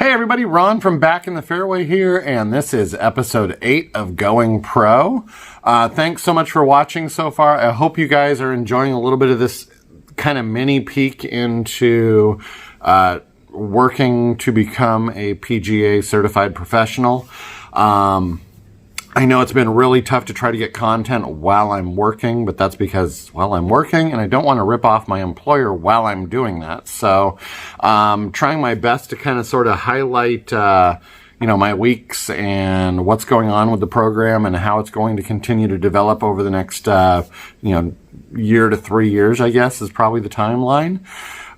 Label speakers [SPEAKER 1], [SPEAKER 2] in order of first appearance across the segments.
[SPEAKER 1] Hey everybody, Ron from Back in the Fairway here, and this is episode 8 of Going Pro. Thanks so much for watching so far. I hope you guys are enjoying a little bit of this kind of mini peek into working to become a PGA certified professional. I know it's been really tough to try to get content while I'm working, but that's because, well, I'm working and I don't want to rip off my employer while I'm doing that. So, trying my best to kind of sort of highlight, my weeks and what's going on with the program and how it's going to continue to develop over the next, year to 3 years, I guess, is probably the timeline.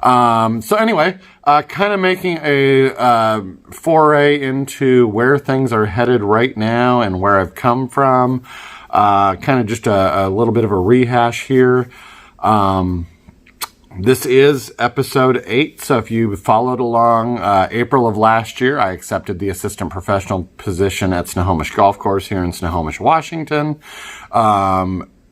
[SPEAKER 1] So anyway, kind of making a foray into where things are headed right now and where I've come from. Kind of just a little bit of a rehash here. This is episode 8, so if you followed along, April of last year, I accepted the assistant professional position at Snohomish Golf Course here in Snohomish, Washington.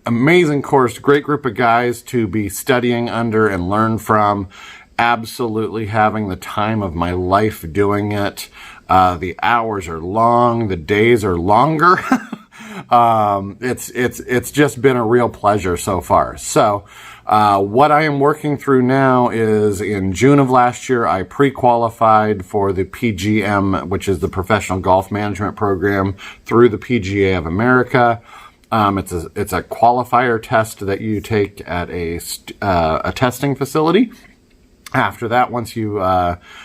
[SPEAKER 1] Amazing course, great group of guys to be studying under and learn from. Absolutely having the time of my life doing it. The hours are long, the days are longer. It's just been a real pleasure so far. So, what I am working through now is in June of last year, I pre-qualified for the PGM, which is the Professional Golf Management Program through the PGA of America. It's a qualifier test that you take at a testing facility. After that, once you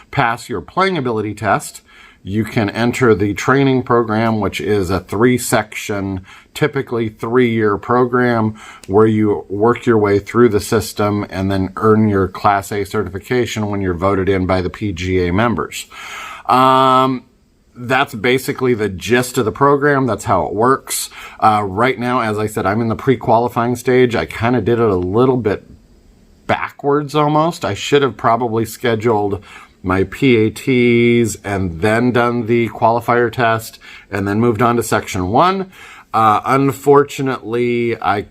[SPEAKER 1] pass your playing ability test, you can enter the training program, which is a 3-section, typically 3-year program where you work your way through the system and then earn your Class A certification when you're voted in by the PGA members. That's basically the gist of the program. That's how it works. Right now, as I said, I'm in the pre-qualifying stage. I kind of did it a little bit backwards almost. I should have probably scheduled my PATs and then done the qualifier test and then moved on to section 1. Unfortunately, I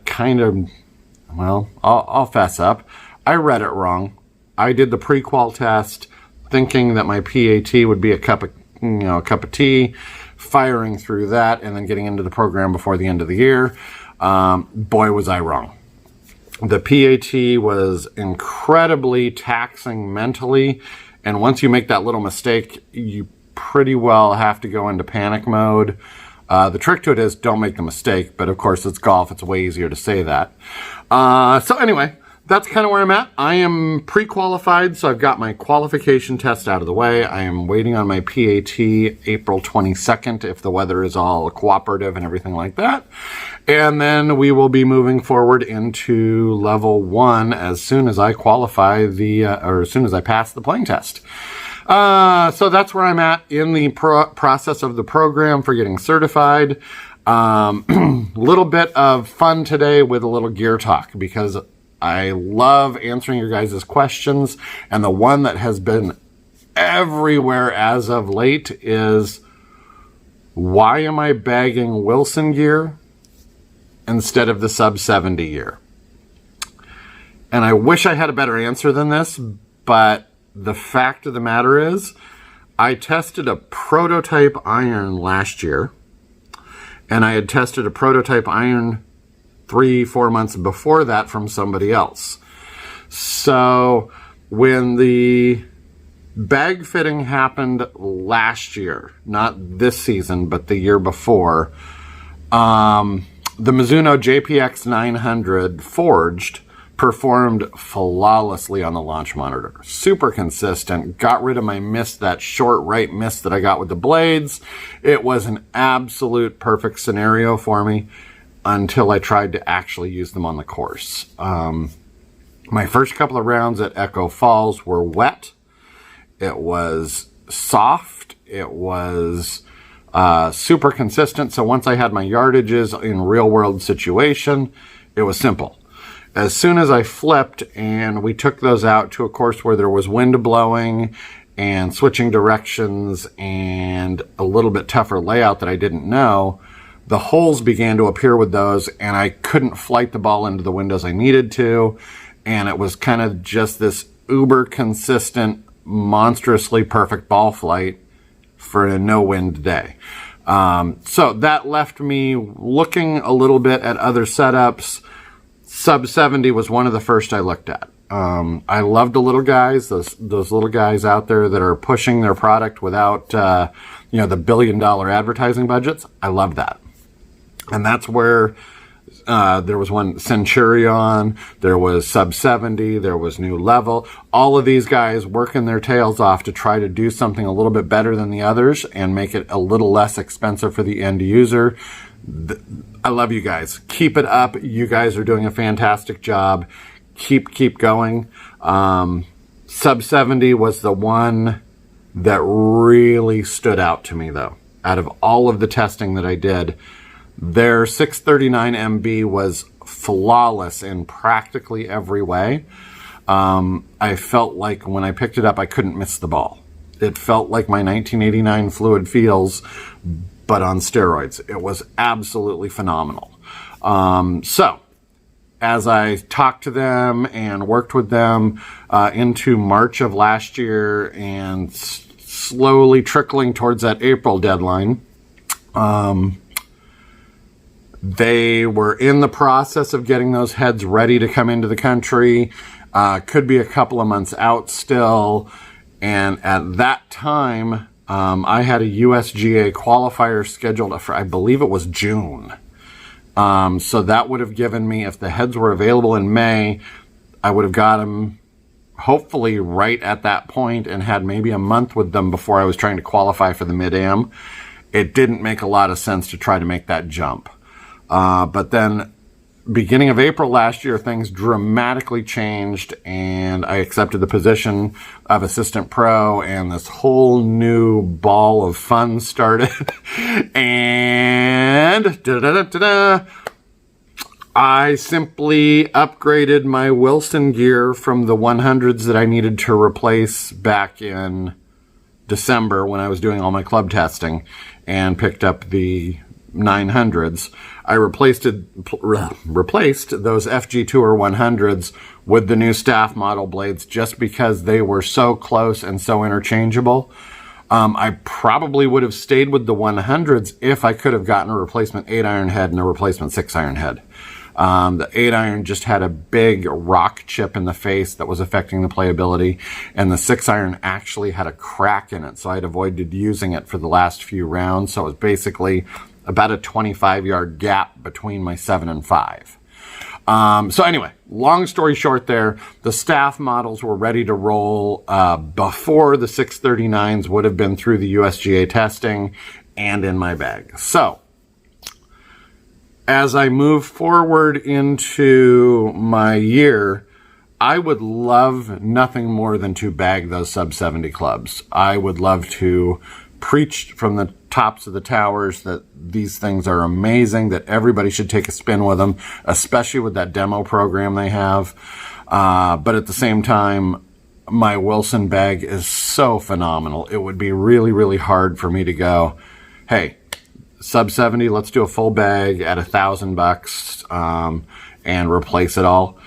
[SPEAKER 1] I'll fess up. I read it wrong. I did the pre-qual test thinking that my PAT would be a cup of tea, firing through that and then getting into the program before the end of the year. Boy, was I wrong. The PAT was incredibly taxing mentally, and once you make that little mistake, you pretty well have to go into panic mode. The trick to it is don't make the mistake, but of course it's golf. It's way easier to say that. So anyway, that's kind of where I'm at. I am pre-qualified, so I've got my qualification test out of the way. I am waiting on my PAT April 22nd if the weather is all cooperative and everything like that. And then we will be moving forward into level 1 as soon as I qualify or as soon as I pass the playing test. So that's where I'm at in the process of the program for getting certified. Little bit of fun today with a little gear talk because I love answering your guys' questions, and the one that has been everywhere as of late is, why am I bagging Wilson gear instead of the sub 70 gear? And I wish I had a better answer than this, but the fact of the matter is, I tested a prototype iron last year, and I had tested a prototype iron 3-4 months before that from somebody else. So when the bag fitting happened last year, not this season, but the year before, the Mizuno JPX 900 forged performed flawlessly on the launch monitor. Super consistent, got rid of my mist, that short right mist that I got with the blades. It was an absolute perfect scenario for me until I tried to actually use them on the course. My first couple of rounds at Echo Falls were wet. It was soft. It was super consistent. So once I had my yardages in real world situation, it was simple. As soon as I flipped and we took those out to a course where there was wind blowing and switching directions and a little bit tougher layout that I didn't know, the holes began to appear with those, and I couldn't flight the ball into the windows I needed to, and it was kind of just this uber consistent, monstrously perfect ball flight for a no-wind day. So that left me looking a little bit at other setups. Sub 70 was one of the first I looked at. I love the little guys, those little guys out there that are pushing their product without, the $1 billion advertising budgets. I love that. And that's where there was one Centurion, there was Sub 70, there was New Level. All of these guys working their tails off to try to do something a little bit better than the others and make it a little less expensive for the end user. I love you guys. Keep it up. You guys are doing a fantastic job. Keep going. Sub 70 was the one that really stood out to me, though. Out of all of the testing that I did, their 639 MB was flawless in practically every way. I felt like when I picked it up, I couldn't miss the ball. It felt like my 1989 Fluid Feels, but on steroids. It was absolutely phenomenal. So, as I talked to them and worked with them into March of last year and slowly trickling towards that April deadline, they were in the process of getting those heads ready to come into the country. Could be a couple of months out still. And at that time, I had a USGA qualifier scheduled for, I believe it was June. So that would have given me, if the heads were available in May, I would have got them hopefully right at that point and had maybe a month with them before I was trying to qualify for the Mid-Am. It didn't make a lot of sense to try to make that jump. But then beginning of April last year, things dramatically changed and I accepted the position of assistant pro and this whole new ball of fun started. And I simply upgraded my Wilson gear from the 100s that I needed to replace back in December when I was doing all my club testing and picked up the 900s. I replaced those FG Tour 100s with the new staff model blades just because they were so close and so interchangeable. I probably would have stayed with the 100s if I could have gotten a replacement 8-iron head and a replacement 6-iron head. The 8-iron just had a big rock chip in the face that was affecting the playability, and the 6-iron actually had a crack in it, so I'd avoided using it for the last few rounds. So it was basically about a 25-yard gap between my 7 and 5. So anyway, long story short there, the staff models were ready to roll before the 639s would have been through the USGA testing and in my bag. So as I move forward into my year, I would love nothing more than to bag those sub 70 clubs. I would love to preach from the tops of the towers that these things are amazing, that everybody should take a spin with them, especially with that demo program they have. But at the same time, my Wilson bag is so phenomenal. It would be really, really hard for me to go, hey, sub 70, let's do a full bag at $1,000 and replace it all.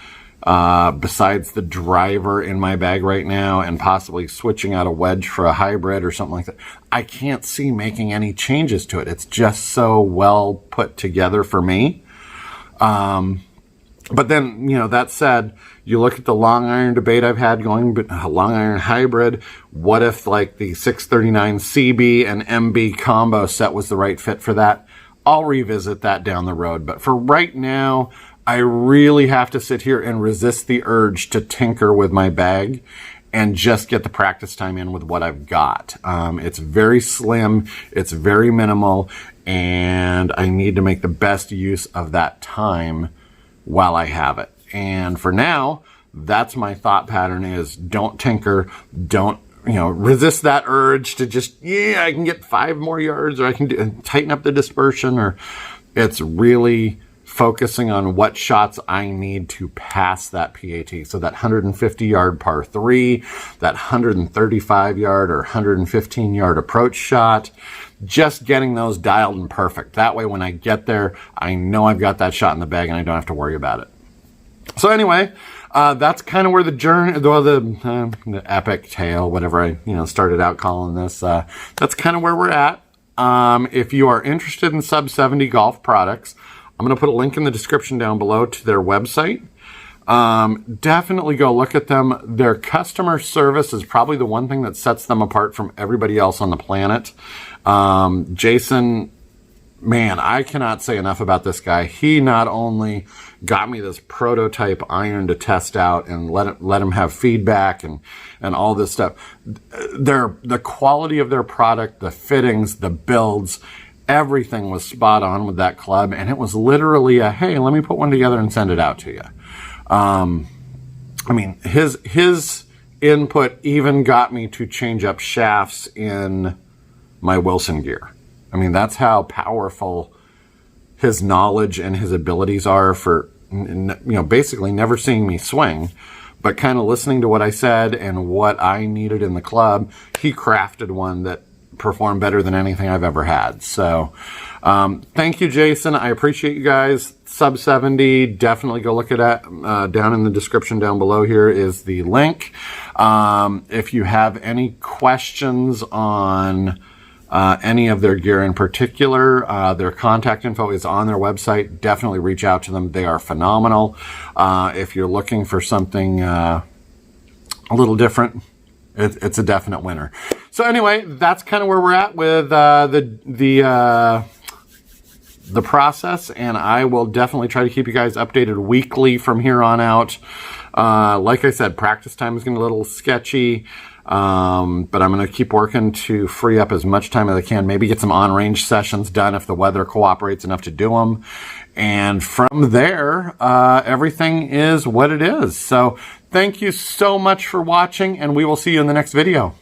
[SPEAKER 1] Besides the driver in my bag right now and possibly switching out a wedge for a hybrid or something like that, I can't see making any changes to it. It's just so well put together for me. But then, that said, you look at the long iron debate I've had going, but a long iron hybrid, what if like the 639 CB and MB combo set was the right fit for that? I'll revisit that down the road. But for right now, I really have to sit here and resist the urge to tinker with my bag and just get the practice time in with what I've got. It's very slim, it's very minimal, and I need to make the best use of that time while I have it. And for now, that's my thought pattern is don't tinker, don't, resist that urge to just, I can get 5 more yards or I can tighten up the dispersion, or it's really focusing on what shots I need to pass that PAT. So that 150-yard par 3, that 135-yard or 115-yard approach shot, just getting those dialed and perfect. That way when I get there, I know I've got that shot in the bag and I don't have to worry about it. So anyway, that's kind of where the journey, the epic tale, whatever I started out calling this. That's kind of where we're at. If you are interested in sub 70 golf products, I'm going to put a link in the description down below to their website. Definitely go look at them. Their customer service is probably the one thing that sets them apart from everybody else on the planet. Jason, man, I cannot say enough about this guy. He not only got me this prototype iron to test out and let him have feedback and all this stuff. The quality of their product, the fittings, the builds, everything was spot on with that club. And it was literally a, hey, let me put one together and send it out to you. I mean, his input even got me to change up shafts in my Wilson gear. I mean, that's how powerful his knowledge and his abilities are for, basically never seeing me swing, but kind of listening to what I said and what I needed in the club. He crafted one that performed better than anything I've ever had. So, thank you, Jason. I appreciate you guys. Sub 70, definitely go look at it. Down in the description down below here is the link. If you have any questions on any of their gear in particular, their contact info is on their website. Definitely reach out to them. They are phenomenal. If you're looking for something a little different, it's a definite winner. So anyway, that's kind of where we're at with the process, and I will definitely try to keep you guys updated weekly from here on out. Like I said, practice time is getting a little sketchy, but I'm going to keep working to free up as much time as I can. Maybe get some on-range sessions done if the weather cooperates enough to do them. And from there, everything is what it is. So thank you so much for watching, and we will see you in the next video.